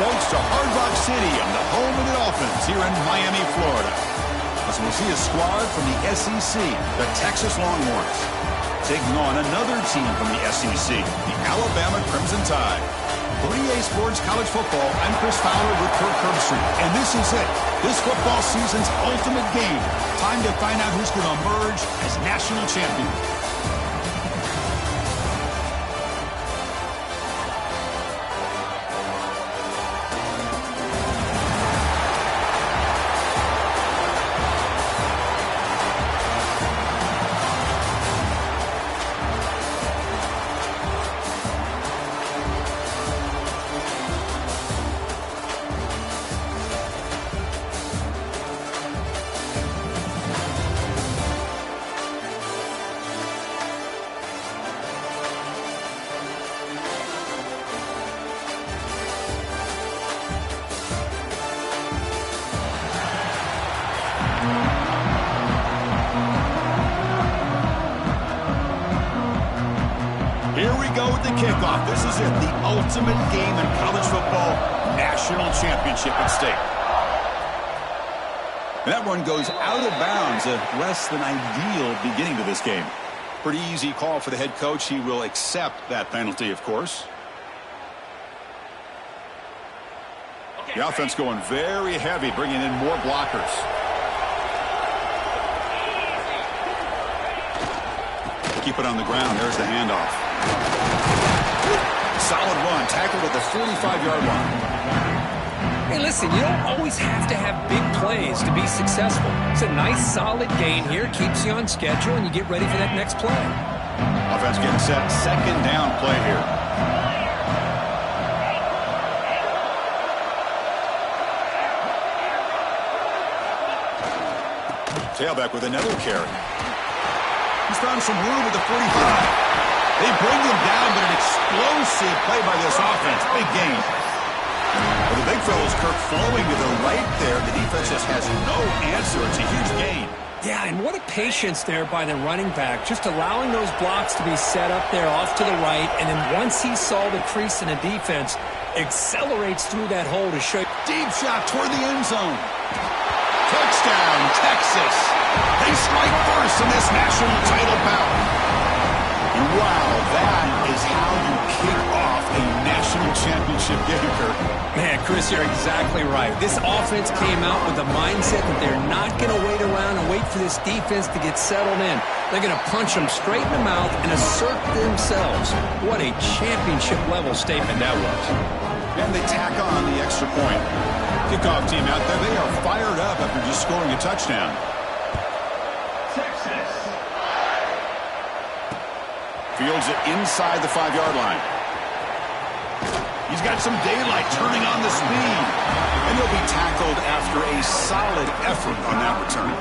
Folks, to Hard Rock Stadium, the home of the Dolphins here in Miami, Florida. As we'll see a squad from the SEC, the Texas Longhorns, taking on another team from the SEC, the Alabama Crimson Tide. For EA Sports College Football, I'm Chris Fowler with Kirk Herbstreit, and this is it. This football season's ultimate game. Time to find out who's going to emerge as national champion. Here we go with the kickoff. This is it, the ultimate game in college football, national championship at stake. And that one goes out of bounds, a less than ideal beginning to this game. Pretty easy call for the head coach. He will accept that penalty, of course. The offense going very heavy, bringing in more blockers. Keep it on the ground. There's the handoff. Solid run, tackled at the 45-yard line. Hey, listen, you don't always have to have big plays to be successful. It's a nice, solid gain here. Keeps you on schedule, and you get ready for that next play. Offense getting set. Second down play here. Tailback with another carry. He's found some room at the 45. They bring him down, but an explosive play by this offense. Big gain. Well, the big fellow's Kirk flowing to the right there. The defense just has no answer. It's a huge gain. Yeah, and what a patience there by the running back, just allowing those blocks to be set up there off to the right, and then once he saw the crease in the defense, accelerates through that hole to show. Deep shot toward the end zone. Touchdown, Texas. They strike first in this national title bout. And wow, that is how you kick off a national championship game, Kirk. Man, Chris, you're exactly right. This offense came out with the mindset that they're not going to wait around and wait for this defense to get settled in. They're going to punch them straight in the mouth and assert themselves. What a championship-level statement that was. And they tack on the extra point. Kickoff team out there, they are fired up after just scoring a touchdown. Texas. Fields it inside the 5-yard line. He's got some daylight turning on the speed. And he'll be tackled after a solid effort on that return.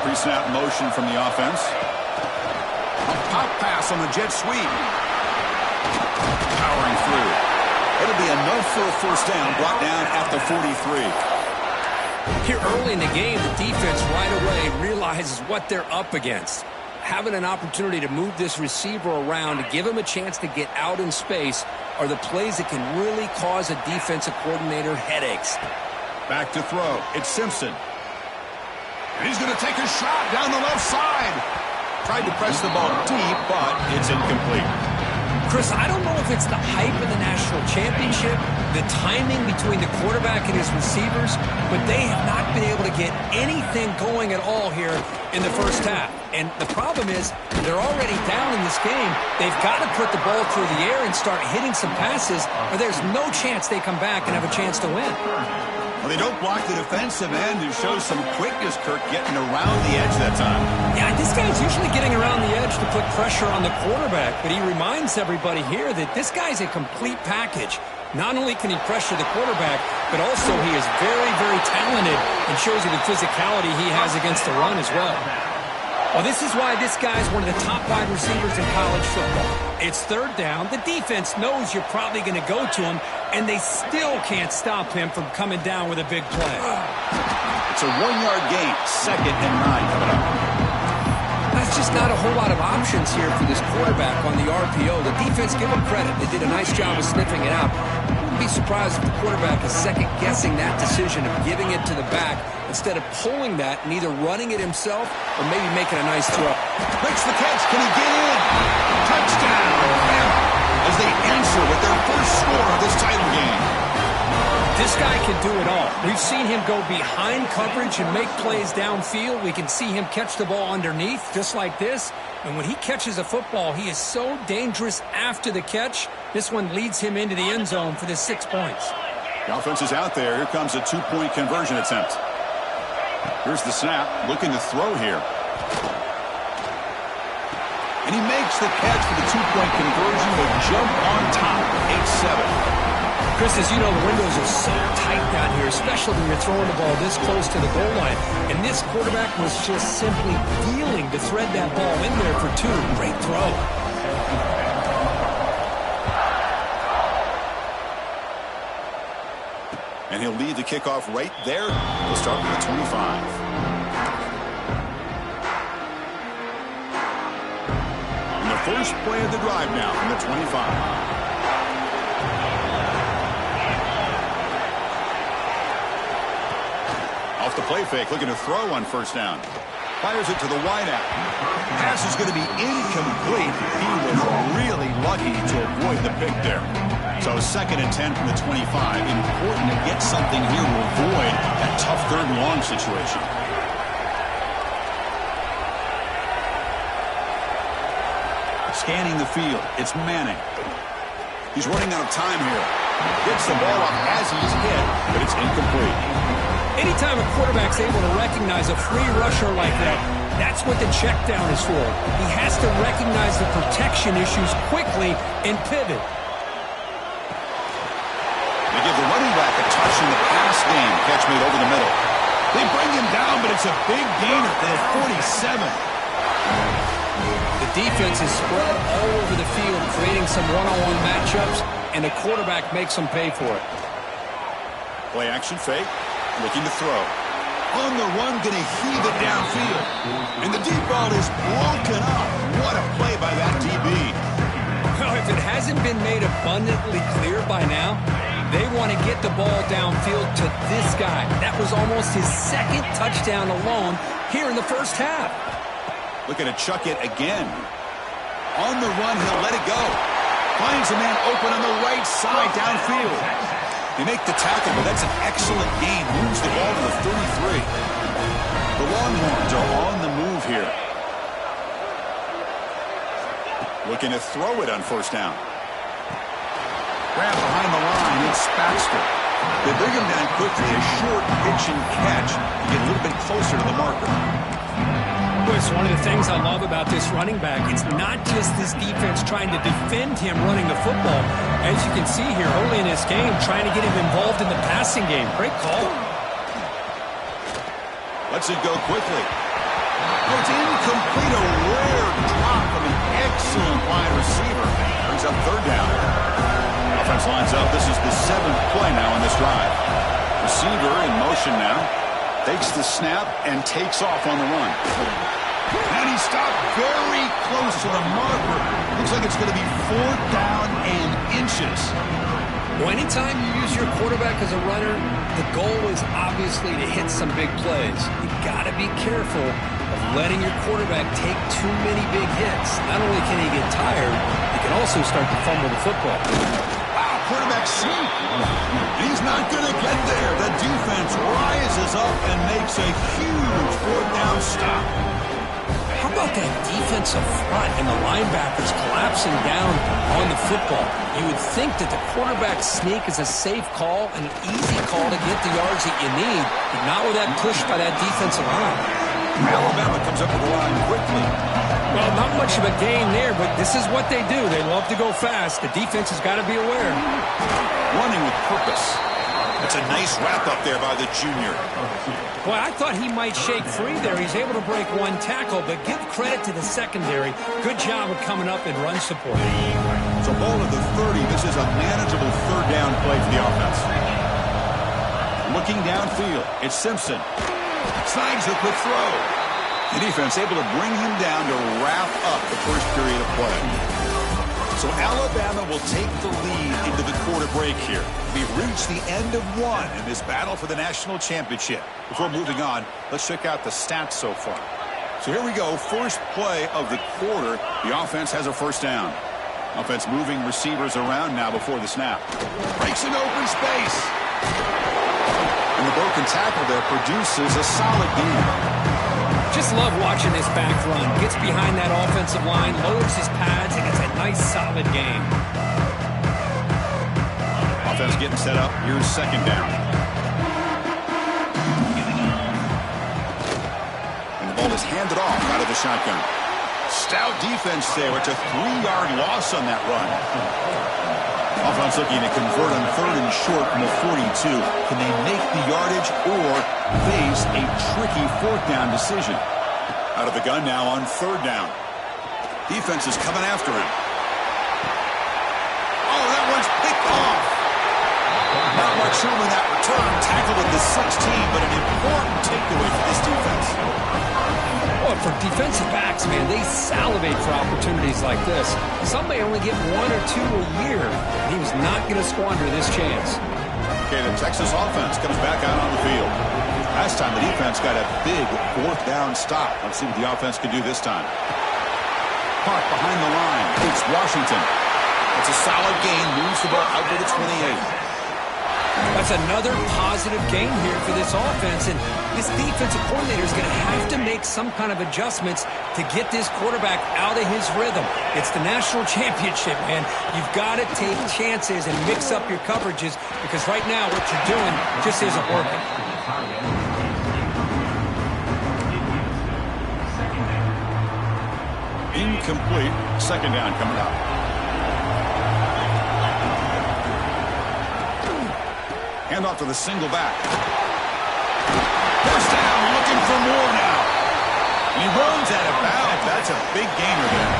Pre-snap motion from the offense. A pop pass on the jet sweep. Powering through. It'll be enough for a first down, brought down at the 43. Here early in the game, the defense right away realizes what they're up against. Having an opportunity to move this receiver around to give him a chance to get out in space are the plays that can really cause a defensive coordinator headaches. Back to throw. It's Simpson. And he's going to take a shot down the left side. Tried to press the ball deep, but it's incomplete. Chris, I don't know if it's the hype of the national championship, the timing between the quarterback and his receivers, but they have not been able to get anything going at all here in the first half. And the problem is they're already down in this game. They've got to put the ball through the air and start hitting some passes, or there's no chance they come back and have a chance to win. Well, they don't block the defensive end, who shows some quickness, Kirk, getting around the edge that time. Yeah, this guy's usually getting around the edge to put pressure on the quarterback, but he reminds everybody here that this guy's a complete package. Not only can he pressure the quarterback, but also he is very, very talented and shows you the physicality he has against the run as well. Well, this is why this guy's one of the top wide receivers in college football. It's third down. The defense knows you're probably going to go to him, and they still can't stop him from coming down with a big play. It's a 1-yard gain, 2nd and 9 coming up. That's just not a whole lot of options here for this quarterback on the RPO. The defense, give them credit. They did a nice job of sniffing it out. Wouldn't be surprised if the quarterback is second-guessing that decision of giving it to the back instead of pulling that and either running it himself or maybe making a nice throw. Makes the catch. Can he get in? Touchdown! As they answer with their first score of this title game. This guy can do it all. We've seen him go behind coverage and make plays downfield. We can see him catch the ball underneath, just like this. And when he catches a football, he is so dangerous after the catch. This one leads him into the end zone for the 6 points. The offense is out there. Here comes a 2-point conversion attempt. Here's the snap. Looking to throw here. And he makes the catch for the 2-point conversion to jump on top. 8-7. Chris, as you know, the windows are so tight down here, especially when you're throwing the ball this close to the goal line. And this quarterback was just simply feeling to thread that ball in there for 2. Great throw. And he'll lead the kickoff right there. He'll start with the 25. And the first play of the drive now from the 25. Off the play fake, looking to throw on first down. Fires it to the wideout. Pass is going to be incomplete. He was really lucky to avoid the pick there. So 2nd and 10 from the 25. Important to get something here to avoid that tough 3rd and long situation. Scanning the field. It's Manning. He's running out of time here. Gets the ball up as he's hit, but it's incomplete. Anytime a quarterback's able to recognize a free rusher like that, that's what the check down is for. He has to recognize the protection issues quickly and pivot. game. Catch made over the middle. They bring him down, but it's a big gain at the 47. The defense is spread all over the field, creating some one-on-one matchups, and the quarterback makes them pay for it. Play action fake. Looking to throw. On the run, going to heave it downfield. And the deep ball is broken up. What a play by that DB. Well, if it hasn't been made abundantly clear by now, they want to get the ball downfield to this guy. That was almost his second touchdown alone here in the first half. Looking to chuck it again. On the run, he'll let it go. Finds a man open on the right side downfield. They make the tackle, but that's an excellent gain. Moves the ball to the 33. The Longhorns are on the move here. Looking to throw it on first down. Grab behind the line. It's Baxter. They bring him down quickly. A short pitch and catch to get a little bit closer to the marker. It's one of the things I love about this running back. It's not just this defense trying to defend him running the football. As you can see here early in this game, trying to get him involved in the passing game. Great call. Lets it go quickly. Oh, it's incomplete. A rare drop from an excellent wide receiver. Brings up third down. Offense lines up. This is the 7th play now on this drive. Receiver in motion now. Takes the snap and takes off on the run. And he stopped very close to the marker. Looks like it's going to be 4th down and inches. Well, anytime you use your quarterback as a runner, the goal is obviously to hit some big plays. You got to be careful of letting your quarterback take too many big hits. Not only can he get tired, he can also start to fumble the football. Wow, quarterback sneak. He's not going to get there. The defense rises up and makes a huge 4th down stop. How about that defensive front and the linebackers collapsing down on the football? You would think that the quarterback sneak is a safe call and an easy call to get the yards that you need, but not with that push by that defensive line. Alabama comes up with the line quickly. Well, not much of a gain there, but this is what they do. They love to go fast. The defense has got to be aware. Running with purpose. That's a nice wrap-up there by the junior. Well, I thought he might shake free there. He's able to break one tackle, but give credit to the secondary. Good job of coming up in run support. So ball at the 30. This is a manageable 3rd down play for the offense. Looking downfield, it's Simpson. Slides the quick throw. The defense able to bring him down to wrap up the first period of play. So Alabama will take the lead into the quarter break here. We've reached the end of one in this battle for the national championship. Before moving on, let's check out the stats so far. So here we go. First play of the quarter. The offense has a first down. Offense moving receivers around now before the snap. Breaks an open space. And the broken tackle there produces a solid gain. Just love watching this back run. Gets behind that offensive line, lowers his pads, and it's a nice, solid game. Offense getting set up. Here's second down. And the ball is handed off out of the shotgun. Stout defense there. It's a 3-yard loss on that run. Offense looking to convert on 3rd and short from the 42. Can they make the yardage or face a tricky 4th down decision? Out of the gun now on 3rd down. Defense is coming after him. Oh, that one's picked off. Not much room in that return. Tackled at the 16, but an important takeaway for this defense. Well, for defensive backs, man, they salivate for opportunities like this. Some may only get 1 or 2 a year. He was not going to squander this chance. Okay, the Texas offense comes back out on the field. Last time the defense got a big 4th down stop. Let's see what the offense can do this time. Park behind the line. It's Washington. It's a solid gain. Moves the ball out to the 28. That's another positive game here for this offense, and this defensive coordinator is going to have to make some kind of adjustments to get this quarterback out of his rhythm. It's the national championship, man. You've got to take chances and mix up your coverages, because right now what you're doing just isn't working. Incomplete. Second down coming up. And handoff to the single back. First down, looking for more now. And he runs out of bounds. That's a big gainer there.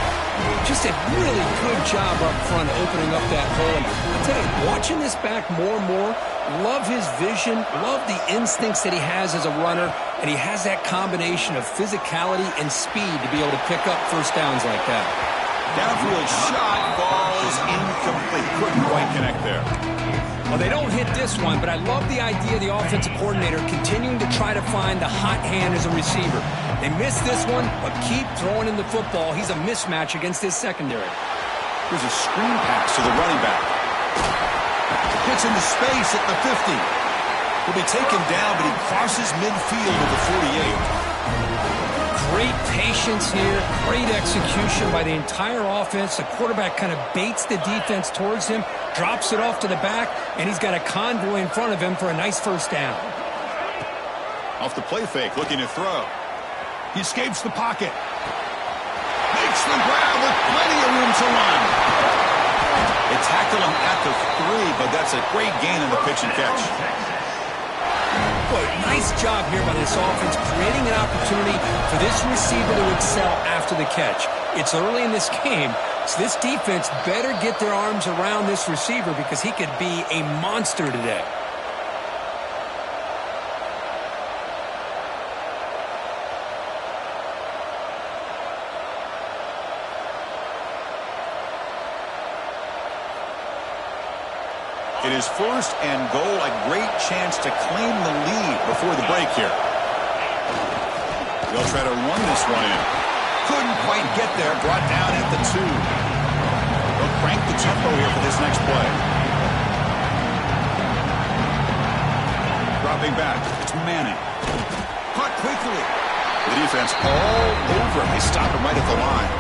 Just a really good job up front opening up that hole. And I'll tell you, watching this back more and more, love his vision, love the instincts that he has as a runner, and he has that combination of physicality and speed to be able to pick up first downs like that. Downfield shot falls incomplete. Couldn't quite connect there. Well, they don't hit this one, but I love the idea of the offensive coordinator continuing to try to find the hot hand as a receiver. They missed this one, but keep throwing in the football. He's a mismatch against his secondary. Here's a screen pass to the running back. Gets into space at the 50. He'll be taken down, but he crosses midfield at the 48. Great patience here, great execution by the entire offense. The quarterback kind of baits the defense towards him, drops it off to the back, and he's got a convoy in front of him for a nice first down. Off the play fake, looking to throw. He escapes the pocket. Makes the grab with plenty of room to run. They tackle him at the 3, but that's a great gain in the pitch and catch. Boy, nice job here by this offense, creating an opportunity for this receiver to excel after the catch. It's early in this game, so this defense better get their arms around this receiver because he could be a monster today. It is first and goal, a great chance to claim the lead before the break here. They'll try to run this one in. Couldn't quite get there, brought down at the 2. They'll crank the tempo here for this next play. Dropping back, it's Manning. Caught quickly. The defense all over him. They stop him right at the line.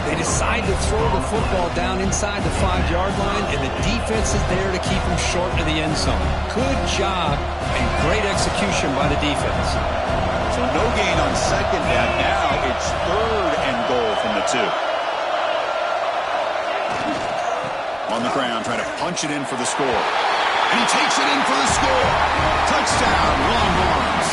They decide to throw the football down inside the 5-yard line, and the defense is there to keep him short of the end zone. Good job and great execution by the defense. So no gain on second down. Now it's third and goal from the 2. On the ground, trying to punch it in for the score. And he takes it in for the score. Touchdown, Longhorns.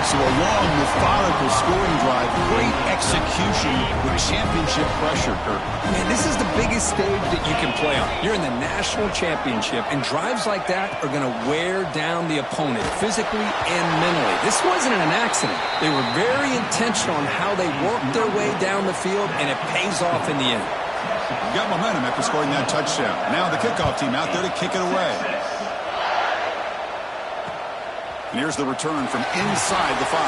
So a long, methodical scoring drive. Great execution with championship pressure, Kirk. Man, this is the biggest stage that you can play on. You're in the national championship, and drives like that are going to wear down the opponent physically and mentally. This wasn't an accident. They were very intentional on how they worked their way down the field, and it pays off in the end. Got momentum after scoring that touchdown. Now the kickoff team out there to kick it away. And here's the return from inside the 5.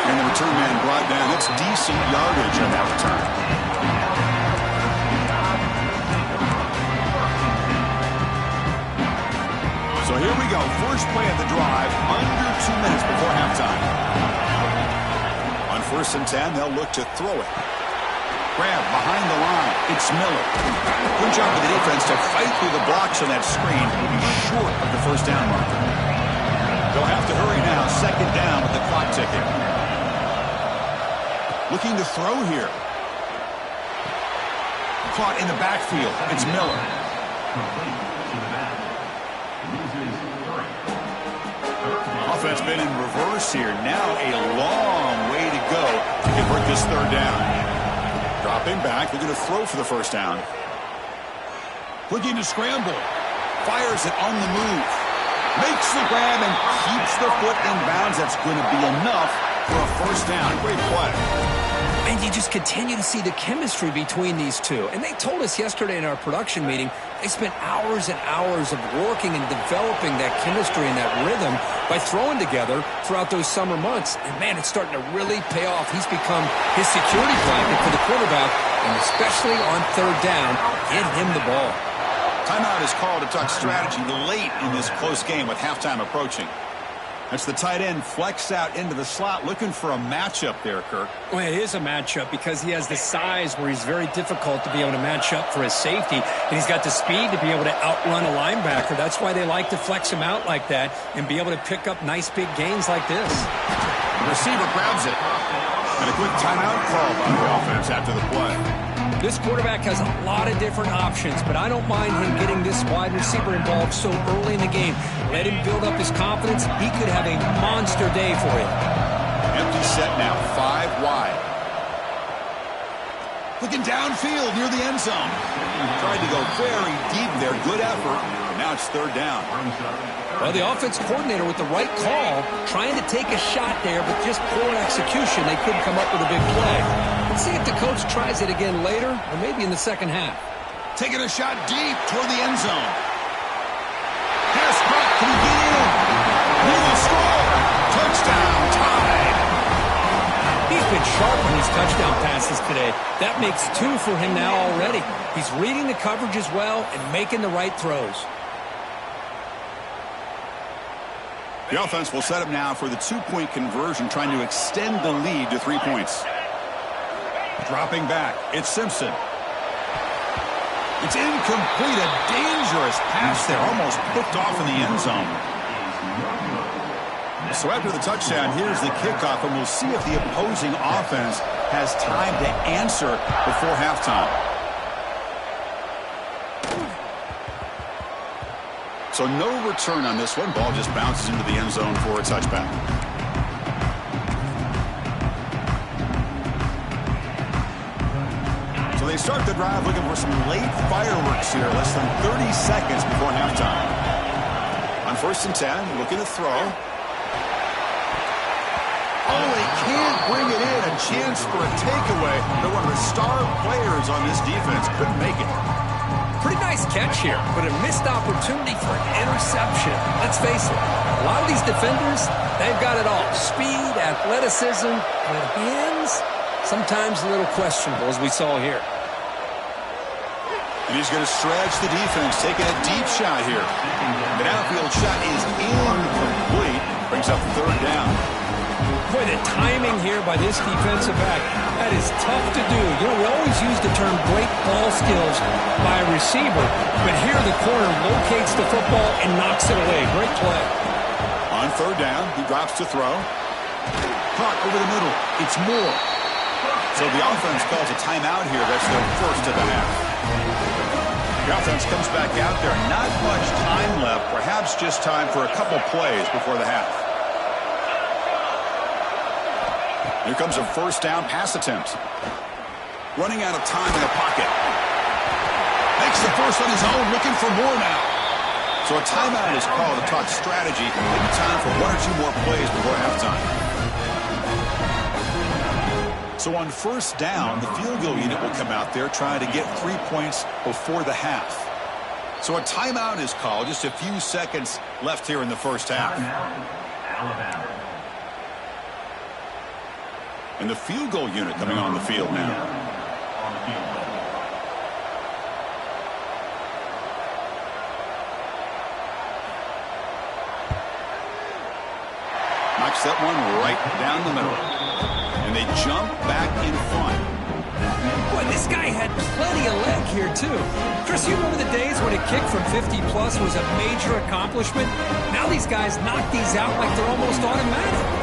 And the return man brought down. That's decent yardage on that return. So here we go. First play of the drive, under 2 minutes before halftime. On 1st and 10, they'll look to throw it. Grab behind the line. It's Miller. Good job of the defense to fight through the blocks on that screen. Will be short of the first down marker. They'll have to hurry now. Second down with the clock ticking. Looking to throw here. Caught in the backfield. It's Miller. Offense been in reverse here. Now a long way to go to convert this third down. Dropping back, they're going to throw for the first down. Looking to scramble. Fires it on the move. Makes the grab and keeps the foot in bounds. That's going to be enough for a first down. Great play. And you just continue to see the chemistry between these two. And they told us yesterday in our production meeting, they spent hours and hours of working and developing that chemistry and that rhythm by throwing together throughout those summer months. And, man, it's starting to really pay off. He's become his security blanket for the quarterback, and especially on third down, get him the ball. Timeout is called to talk strategy late in this close game with halftime approaching. That's the tight end flex out into the slot, looking for a matchup there, Kirk. Well, it is a matchup because he has the size where he's very difficult to be able to match up for his safety, and he's got the speed to be able to outrun a linebacker. That's why they like to flex him out like that and be able to pick up nice big gains like this. The receiver grabs it. And a quick timeout call by the offense after the play. This quarterback has a lot of different options, but I don't mind him getting this wide receiver involved so early in the game. Let him build up his confidence. He could have a monster day for you. Empty set now, 5 wide. Looking downfield near the end zone. Tried to go very deep there. Good effort. Now it's 3rd down. Well, the offense coordinator with the right call, trying to take a shot there, but just poor execution. They couldn't come up with a big play. Let's see if the coach tries it again later, or maybe in the second half. Taking a shot deep toward the end zone. Pass back. Can he get in? He will score. Touchdown, tied. He's been sharp on these touchdown passes today. That makes 2 for him now already. He's reading the coverage as well and making the right throws. The offense will set up now for the 2-point conversion, trying to extend the lead to 3 points. Dropping back, it's Simpson. It's incomplete, a dangerous pass there, almost picked off in the end zone. So after the touchdown, here's the kickoff, and we'll see if the opposing offense has time to answer before halftime. So no return on this one. Ball just bounces into the end zone for a touchback. So they start the drive looking for some late fireworks here, less than 30 seconds before halftime. On 1st and 10, looking to throw. Oh, they can't bring it in. A chance for a takeaway. But one of the star players on this defense couldn't make it. Pretty nice catch here, but a missed opportunity for an interception. Let's face it, a lot of these defenders, they've got it all. Speed, athleticism, but hands, sometimes a little questionable, as we saw here. And he's going to stretch the defense, taking a deep shot here. The downfield shot is incomplete. Brings up 3rd down. Boy, the timing here by this defensive back, that is tough to do. You know, we always use the term great ball skills by a receiver, but here the corner locates the football and knocks it away. Great play. On 3rd down, he drops to throw. Caught over the middle. It's Moore. So the offense calls a timeout here. That's their 1st of the half. The offense comes back out there. Not much time left. Perhaps just time for a couple plays before the half. Here comes a 1st down pass attempt. Running out of time in the pocket. Makes the first on his own, looking for more now. So a timeout is called to talk strategy. Maybe time for 1 or 2 more plays before halftime. So on 1st down, the field goal unit will come out there trying to get 3 points before the half. So a timeout is called. Just a few seconds left here in the 1st half. Alabama. And the field goal unit coming on the field now. Knocks that one right down the middle. And they jump back in front. Boy, this guy had plenty of leg here, too. Chris, you remember the days when a kick from 50-plus was a major accomplishment? Now these guys knock these out like they're almost automatic.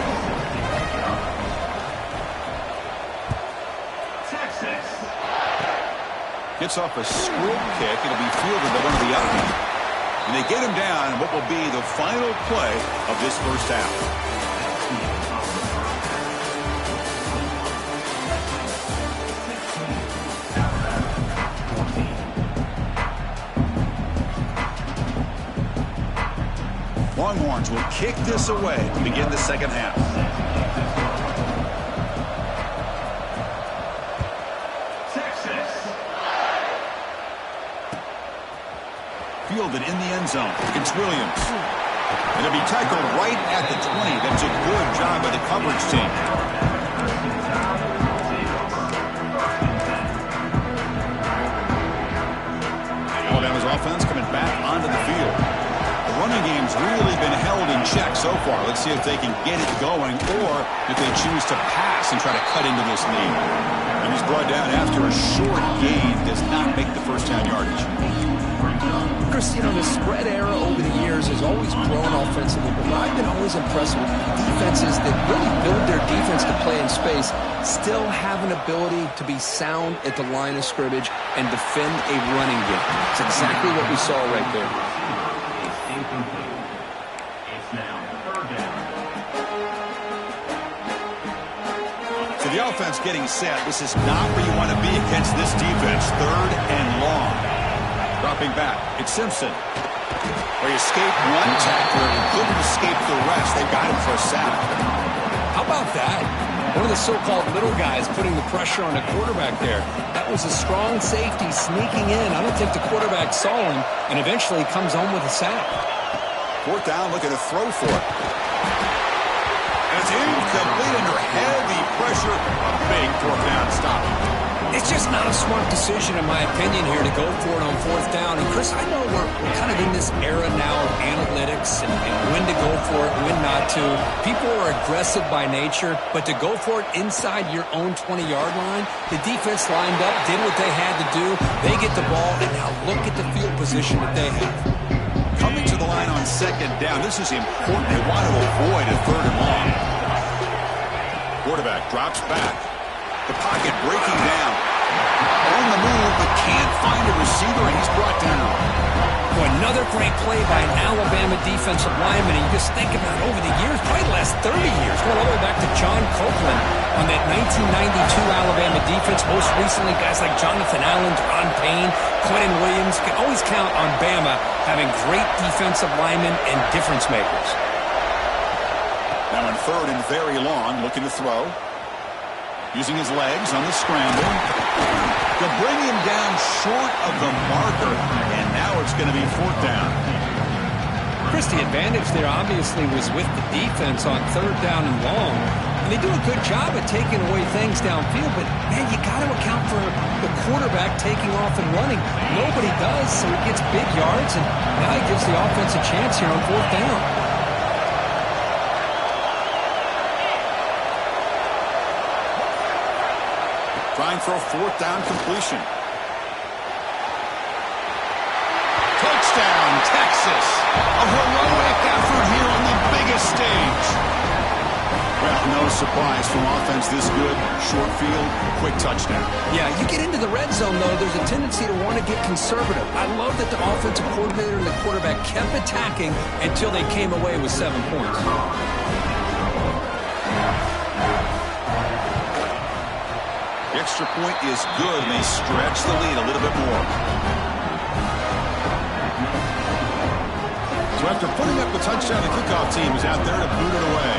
Gets off a squib kick. It'll be fielded by one of the others. And they get him down in what will be the final play of this 1st half. Longhorns will kick this away to begin the 2nd half. Fielded in the end zone. It's Williams. And it'll be tackled right at the 20. That's a good job by the coverage team. Alabama's offense coming back onto the field. The running game's really been held in check so far. Let's see if they can get it going or if they choose to pass and try to cut into this lead. And he's Brought down after a short gain does not make the first down yardage. Chris, you know, the spread era over the years has always grown offensively, but what I've been always impressed with defenses that really build their defense to play in space still have an ability to be sound at the line of scrimmage and defend a running game. It's exactly what we saw right there. So the offense getting set. This is not where you want to be against this defense. 3rd and long. Dropping back. It's Simpson. Where he escaped one tackler and couldn't escape the rest. They got him for a sack. How about that? One of the so-called little guys putting the pressure on the quarterback there. That was a strong safety sneaking in. I don't think the quarterback saw him, and eventually comes home with a sack. 4th down, looking to throw for it. And it's incomplete under heavy pressure. A big 4th down stop. It's just not a smart decision, in my opinion, here to go for it on 4th down. And, Chris, I know we're kind of in this era now of analytics and when to go for it, when not to. People are aggressive by nature, but to go for it inside your own 20-yard line, the defense lined up, did what they had to do. They get the ball, and now look at the field position that they have. Coming to the line on 2nd down, this is important. They want to avoid a 3rd and long. Quarterback drops back. The pocket breaking down. On the move, but can't find a receiver, and he's brought down. Well, another great play by an Alabama defensive lineman. And you just think about over the years, probably the last 30 years, going all the way back to John Copeland on that 1992 Alabama defense. Most recently, guys like Jonathan Allen, Deron Payne, Quentin Williams. You can always count on Bama having great defensive linemen and difference makers. Now in 3rd and very long, looking to throw. Using his legs on the scramble. They'll bring him down short of the marker, and now it's going to be 4th down. Chris, the advantage there obviously was with the defense on 3rd down and long. And they do a good job at taking away things downfield, but, man, you got to account for the quarterback taking off and running. Nobody does, so he gets big yards, and now he gives the offense a chance here on 4th down. Trying for a 4th down completion. Touchdown, Texas. A heroic effort here on the biggest stage. Well, no surprise from offense this good. Short field, quick touchdown. Yeah, you get into the red zone, though, there's a tendency to want to get conservative. I love that the offensive coordinator and the quarterback kept attacking until they came away with 7 points. The extra point is good, and they stretch the lead a little bit more. So after putting up the touchdown, the kickoff team is out there to boot it away.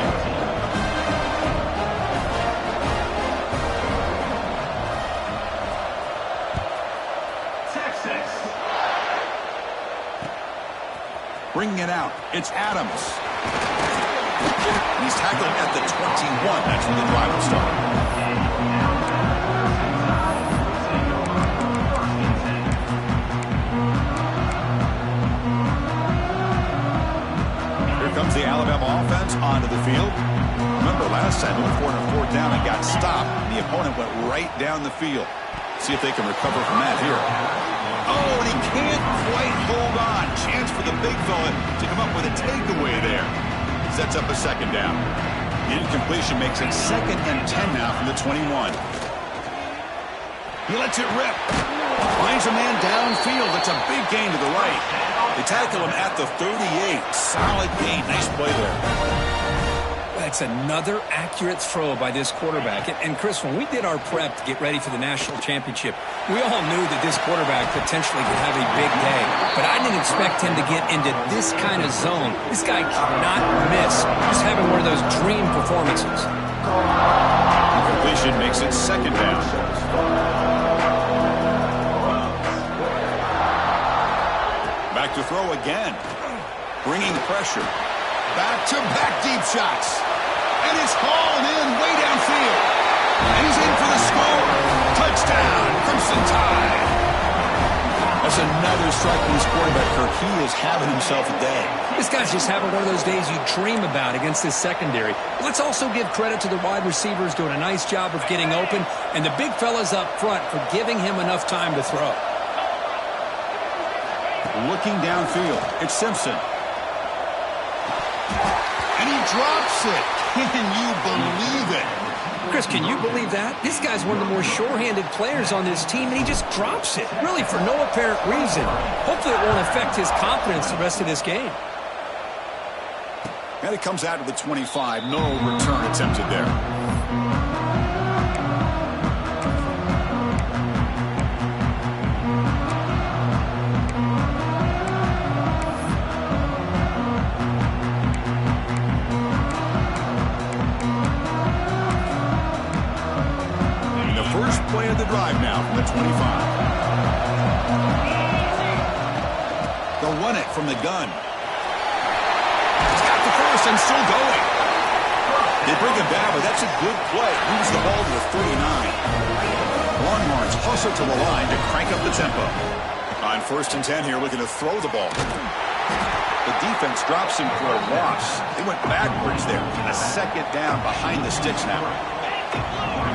Texas. Bringing it out, it's Adams. And he's tackled at the 21. That's where the drive will start. Comes the Alabama offense onto the field. Remember, last time they went for it on 4th down and got stopped. The opponent went right down the field. See if they can recover from that here. Oh, and he can't quite hold on. Chance for the big fella to come up with a takeaway there. Sets up a 2nd down. The incompletion makes it 2nd and 10 now from the 21. He lets it rip. Finds a man downfield. That's a big gain to the right. They tackle him at the 38. Solid gain. Nice play there. That's another accurate throw by this quarterback. And Chris, when we did our prep to get ready for the national championship, we all knew that this quarterback potentially could have a big day. But I didn't expect him to get into this kind of zone. This guy cannot miss. Just having one of those dream performances. Completion makes it 2nd down. Back to throw again. Bringing pressure. Back-to-back deep shots. And it's hauled in way downfield. And he's in for the score. Touchdown, Crimson Tide. That's another striking his quarterback, Kirk. He is having himself a day. This guy's just having one of those days you dream about against this secondary. Let's also give credit to the wide receivers doing a nice job of getting open, and the big fellas up front for giving him enough time to throw. Looking downfield, it's Simpson. And he drops it. Can you believe it? Chris, can you believe that? This guy's one of the more sure-handed players on this team, and he just drops it, really for no apparent reason. Hopefully it won't affect his confidence the rest of this game. And it comes out to the 25. No return attempted there. Play of the drive now from the 25. They'll run it from the gun. He's got the first and still going. They bring him down, but that's a good play. Moves the ball to the 39. Longhorns hustle to the line to crank up the tempo. On 1st and 10 here, looking to throw the ball. The defense drops him for a loss. They went backwards there. A 2nd down behind the sticks now.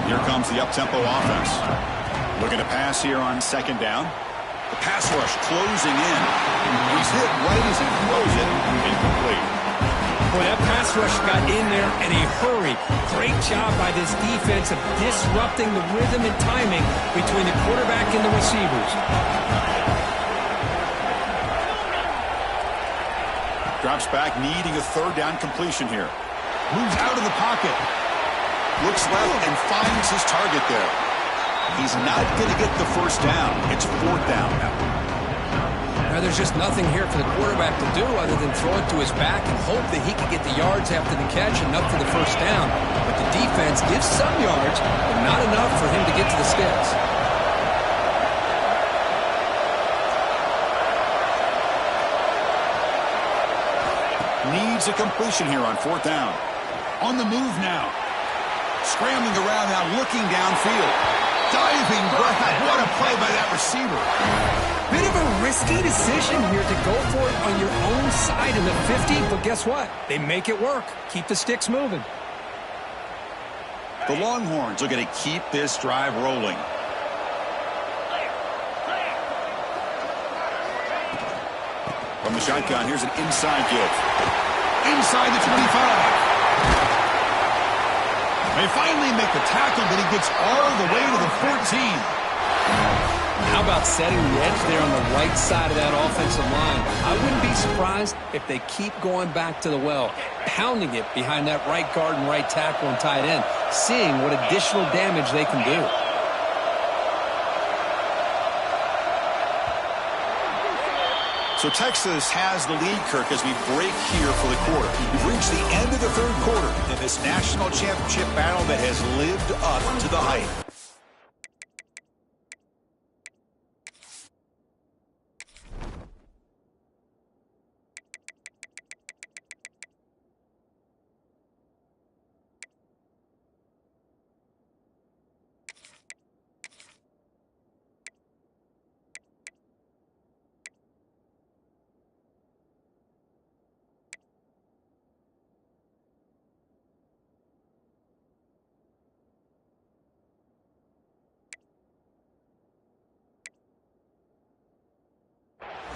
Here comes the up-tempo offense. Looking to pass here on 2nd down. The pass rush closing in. He's hit right as he throws it. Incomplete. Boy, that pass rush got in there in a hurry. Great job by this defense of disrupting the rhythm and timing between the quarterback and the receivers. Drops back, needing a 3rd down completion here. Moves out of the pocket. Looks left and finds his target there. He's not going to get the 1st down. It's 4th down now. Now, there's just nothing here for the quarterback to do other than throw it to his back and hope that he can get the yards after the catch and up for the 1st down. But the defense gives some yards, but not enough for him to get to the sticks. Needs a completion here on 4th down. On the move now. Scrambling around now, looking downfield. Diving grab. What a play by that receiver. Bit of a risky decision here to go for it on your own side in the 50, but guess what? They make it work. Keep the sticks moving. The Longhorns are going to keep this drive rolling. From the shotgun, here's an inside give. Inside the 25. They finally make the tackle, but he gets all the way to the 14. How about setting the edge there on the right side of that offensive line? I wouldn't be surprised if they keep going back to the well, pounding it behind that right guard and right tackle and tight end, seeing what additional damage they can do. So Texas has the lead, Kirk, as we break here for the quarter. We've reached the end of the 3rd quarter in this national championship battle that has lived up to the hype.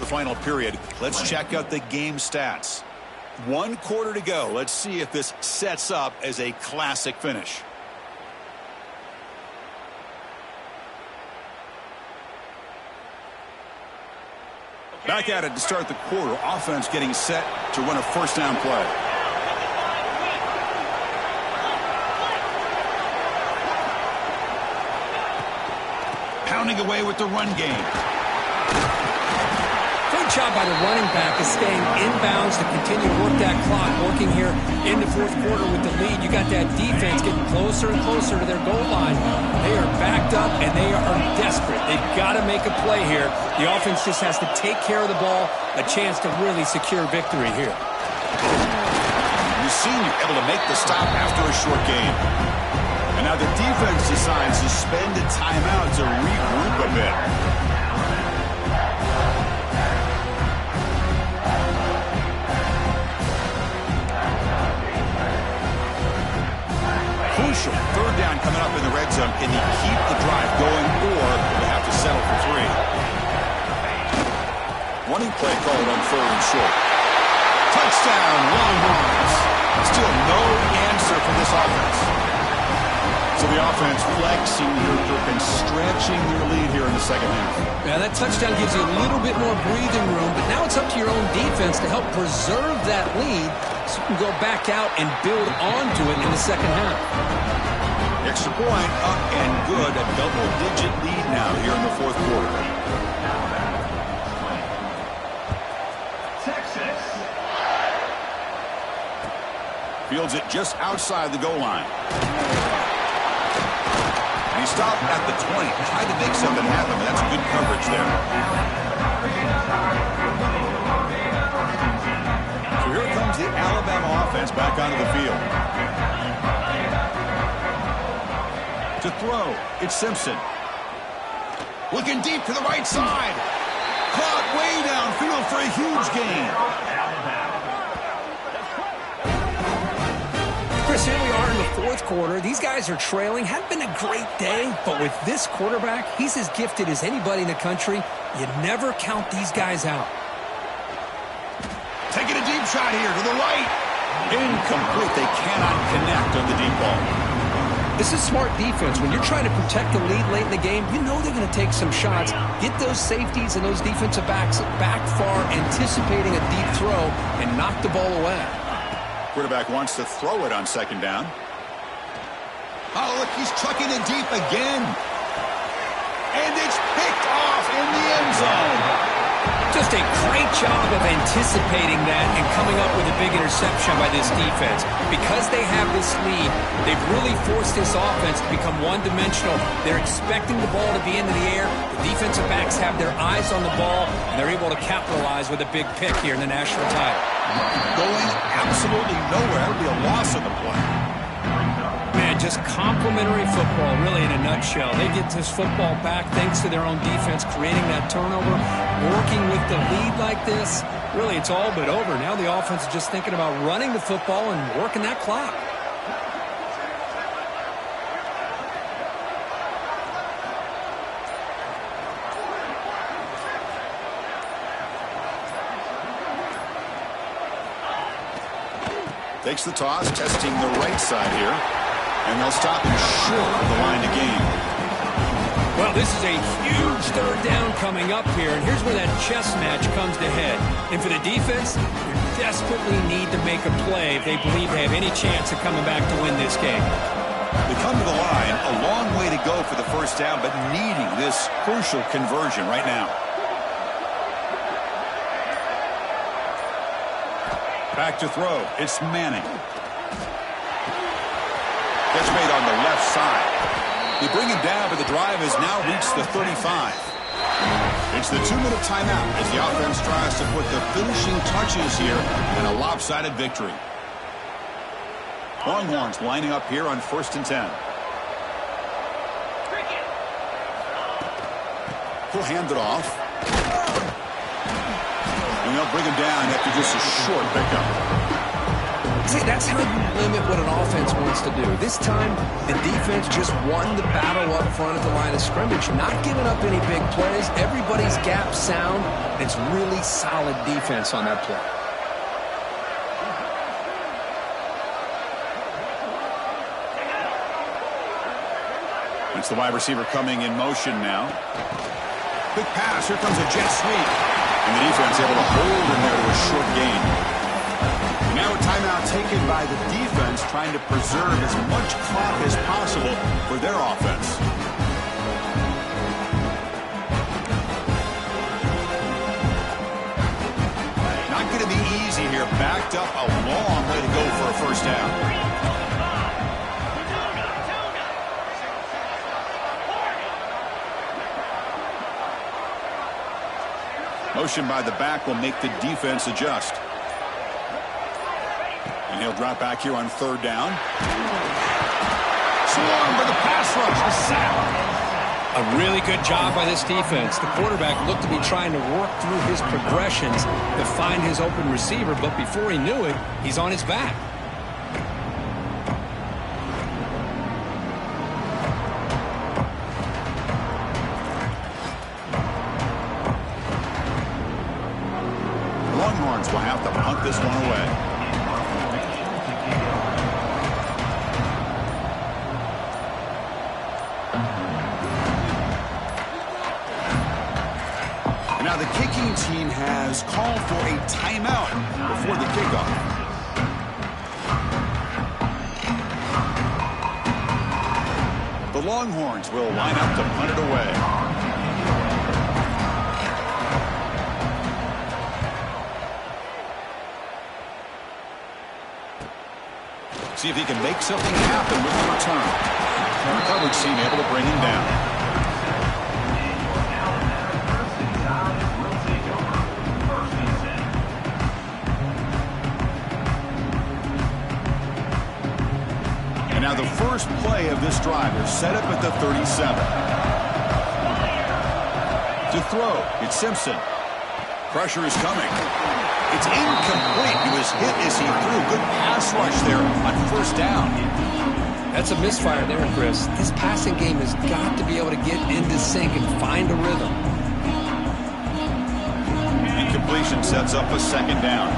The final period. Let's check out the game stats. 1 quarter to go. Let's see if this sets up as a classic finish. Back at it to start the quarter. Offense getting set to run a 1st down play. Pounding away with the run game. Great job by the running back of staying inbounds to continue to work that clock, working here in the 4th quarter with the lead. You got that defense getting closer and closer to their goal line. They are backed up, and they are desperate. They've got to make a play here. The offense just has to take care of the ball, a chance to really secure victory here. The senior able to make the stop after a short game. And now the defense decides to spend a timeout to regroup a bit. coming up in the red zone. Can he keep the drive going, or will have to settle for 3? Running play called on 3rd and short. Touchdown, Longhorns. Still no answer for this offense. So the offense flexing their grip and stretching their lead here in the second half. Yeah, that touchdown gives you a little bit more breathing room, but now it's up to your own defense to help preserve that lead so you can go back out and build onto it in the second half. Extra point up and good. A double-digit lead now here in the 4th quarter. Fields it just outside the goal line. And he stopped at the 20. Tried to make something happen, but that's good coverage there. So here comes the Alabama offense back onto the field. To throw, it's Simpson. Looking deep to the right side. Caught way downfield for a huge gain. Chris, here we are in the 4th quarter. These guys are trailing. Hadn't been a great day, but with this quarterback, he's as gifted as anybody in the country. You never count these guys out. Taking a deep shot here to the right. Incomplete. They cannot connect on the deep ball. This is smart defense. When you're trying to protect the lead late in the game, you know they're going to take some shots. Get those safeties and those defensive backs back far, anticipating a deep throw, and knock the ball away. Quarterback wants to throw it on 2nd down. Oh, look, he's chucking it deep again. And it's picked off in the end zone. Just a great job of anticipating that and coming up with a big interception by this defense. Because they have this lead, they've really forced this offense to become one-dimensional. They're expecting the ball to be into the air. The defensive backs have their eyes on the ball, and they're able to capitalize with a big pick here in the national title. Going absolutely nowhere. That would be a loss of the play. Man, just complimentary football, really, in a nutshell. They get this football back thanks to their own defense, creating that turnover, working with the lead like this. Really, it's all but over. Now the offense is just thinking about running the football and working that clock. Takes the toss, testing the right side here. And they'll stop him short of the line to gain. Well, this is a huge 3rd down coming up here, and here's where that chess match comes to head. And for the defense, they desperately need to make a play if they believe they have any chance of coming back to win this game. They come to the line, a long way to go for the 1st down, but needing this crucial conversion right now. Back to throw. It's Manning. Catch made on the left side. They bring him down, but the drive has now reached the 35. It's the 2-minute timeout as the offense tries to put the finishing touches here in a lopsided victory. Longhorns lining up here on 1st and 10. He'll hand it off. And they'll bring him down after just a short pickup. See, that's how you limit what an offense wants to do. This time, the defense just won the battle up front at the line of scrimmage, not giving up any big plays. Everybody's gap sound. It's really solid defense on that play. It's the wide receiver coming in motion now. Quick pass. Here comes a jet sweep. And the defense able to hold him there to a short gain. Now a timeout taken by the defense, trying to preserve as much clock as possible for their offense. Not going to be easy here. Backed up a long way to go for a 1st down. Motion by the back will make the defense adjust. And he'll drop back here on 3rd down. Swarmed by the pass rush. A sack. A really good job by this defense. The quarterback looked to be trying to work through his progressions to find his open receiver, but before he knew it, he's on his back. will have to punt this one away. And now the kicking team has called for a timeout before the kickoff. The Longhorns will line up to punt it away. See if he can make something happen with the return. And the coverage team able to bring him down. And now the first play of this drive is set up at the 37. To throw, it's Simpson. Pressure is coming. It's incomplete. He was hit as he threw. Good pass rush there on first down. That's a misfire there, Chris. This passing game has got to be able to get into sync and find a rhythm. Incompletion sets up a second down.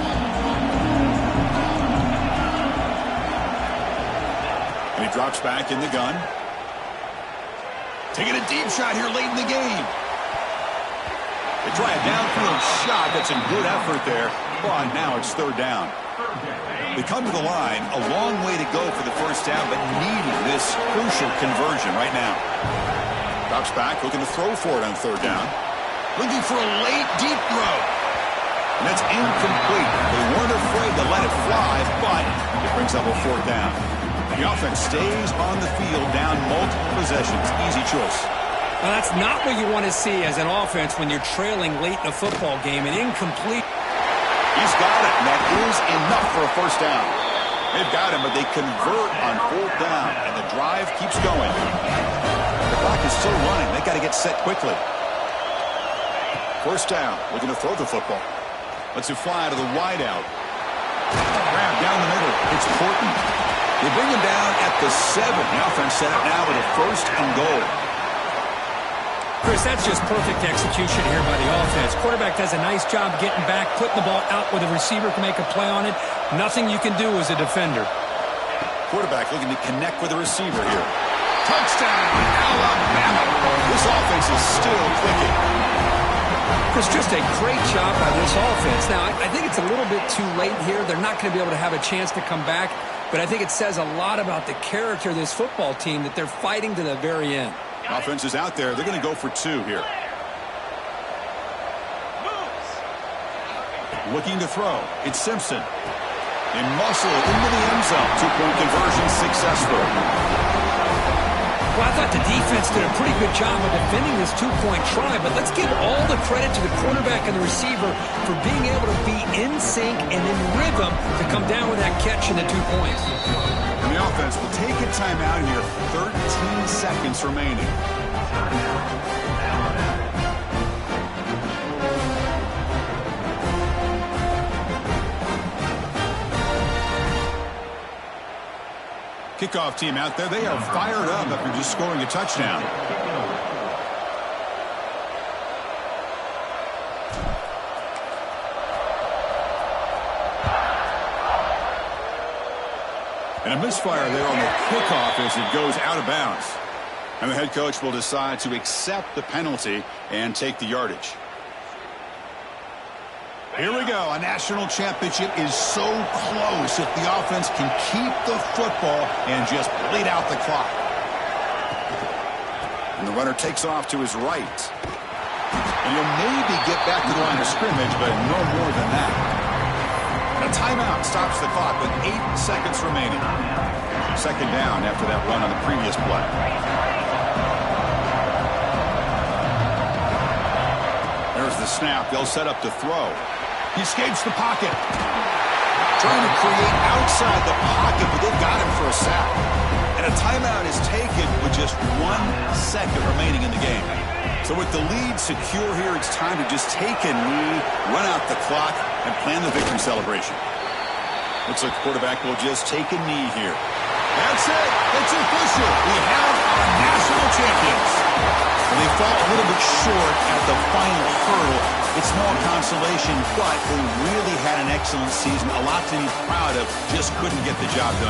And he drops back in the gun. Taking a deep shot here late in the game. They try a downfield shot. That's a good effort there. But now it's third down. They come to the line. A long way to go for the first down, but needing this crucial conversion right now. Drops back, looking to throw for it on third down. Looking for a late, deep throw. And that's incomplete. They weren't afraid to let it fly, but it brings up a fourth down. The offense stays on the field, down multiple possessions. Easy choice. Well, that's not what you want to see as an offense when you're trailing late in a football game. An incomplete. He's got it, and that is enough for a first down. They've got him, but they convert on fourth down, and the drive keeps going. The clock is still running. They've got to get set quickly. First down, looking to throw the football. Lets it fly to the wideout. Grab down the middle. It's Horton. They bring him down at the 7. The offense set up now with a first and goal. Chris, that's just perfect execution here by the offense. Quarterback does a nice job getting back, putting the ball out where the receiver can make a play on it. Nothing you can do as a defender. Quarterback looking to connect with the receiver here. Touchdown, Alabama. This offense is still clicking. Chris, just a great job by this offense. Now, I think it's a little bit too late here. They're not going to be able to have a chance to come back, but I think it says a lot about the character of this football team that they're fighting to the very end. Offense is out there. They're going to go for 2 here. Looking to throw. It's Simpson. And muscle into the end zone. 2-point conversion successful. Well, I thought the defense did a pretty good job of defending this 2-point try, but let's give all the credit to the quarterback and the receiver for being able to be in sync and in rhythm to come down with that catch and the 2 points. And the offense will take a timeout here. 13 seconds remaining. Kickoff team out there. They are fired up after just scoring a touchdown. And a misfire there on the kickoff as it goes out of bounds. And the head coach will decide to accept the penalty and take the yardage. Here we go. A national championship is so close if the offense can keep the football and just bleed out the clock. And the runner takes off to his right. And he'll maybe get back to the line of scrimmage, but no more than that. A timeout stops the clock with 8 seconds remaining. Second down after that run on the previous play. There's the snap. They'll set up to throw. He escapes the pocket. Trying to create outside the pocket, but they've got him for a sack. And a timeout is taken with just 1 second remaining in the game. So with the lead secure here, it's time to just take a knee, run out the clock, and plan the victory celebration. Looks like the quarterback will just take a knee here. That's it. It's official. We have our national champions. They fall a little bit short at the final hurdle. It's small consolation, but they really had an excellent season. A lot to be proud of. Just couldn't get the job done.